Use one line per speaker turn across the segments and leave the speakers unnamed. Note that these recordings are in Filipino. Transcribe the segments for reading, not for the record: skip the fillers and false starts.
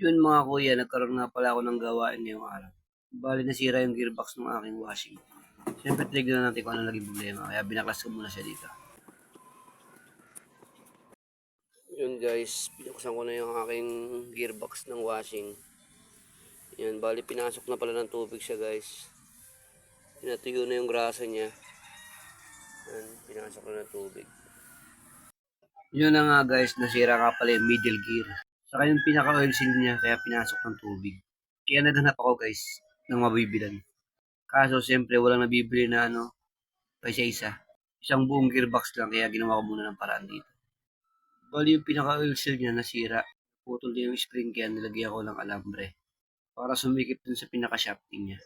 Yun mga kuya, nagkaroon nga pala ako ng gawain ngayong araw. Bali nasira yung gearbox ng aking washing. Siyempre tinignan natin kung ano naging problema, kaya binaklas ko muna siya dito. Yun guys, binuksan ko na yung aking gearbox ng washing. Yan, bali pinasok na pala ng tubig siya guys. Pinatuyo na yung grasa niya. Yan, pinasok na ng tubig. Yun na nga guys, nasira nga pala yung middle gear. Saka yung pinaka-oil seal niya, kaya pinasok ng tubig. Kaya naghanap ako guys ng mabibilan. Kaso siyempre walang nabibili na pa isa-isa. Isang buong gearbox lang, kaya ginawa ko muna ng paraan dito. Bali yung pinaka-oil seal niya nasira. Putol din yung spring, kaya nilagyan ko ng alambre para sumikip dun sa pinaka-shafting niya.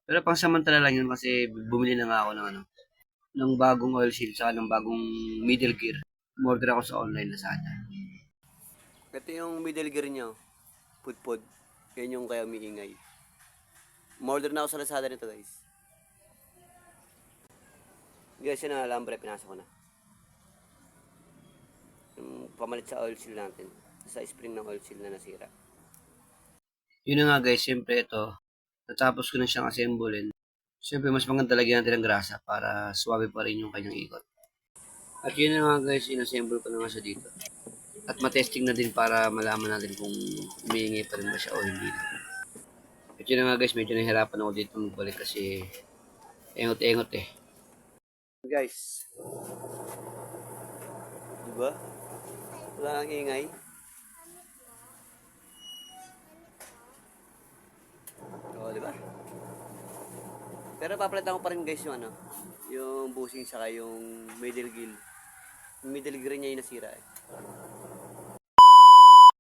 Pero pang samantala lang yun kasi bumili na nga ako ng bagong oil seal saka ng bagong middle gear. Umorder ako sa online Lazada. Ito yung middle gear niya. Pudpud. Yan yung kaya umiingay. Umorder na ako sa Lazada nito guys. Guys, yun ang alambre, pinasok ko na. Yung pamalit sa oil seal natin. Sa spring ng oil seal na nasira. Yun na nga guys, siyempre ito. Natapos ko na siyang assemblein. Siyempre mas maganda lagyan natin ng grasa para suwabe pa rin yung kanyang ikot. At yun na nga guys, inassemble ko na nga siya dito. At matesting na din para malaman natin kung umiingay pa rin ba siya o hindi na. At yun na nga guys, medyo nahihirapan ako dito magbalik kasi engot-engot eh. Guys, diba? Wala nang ingay. Oo, diba? Pero papalitan ko pa rin guys yung yung bushing saka yung middle gear. Yung middle gear niya yung nasira eh.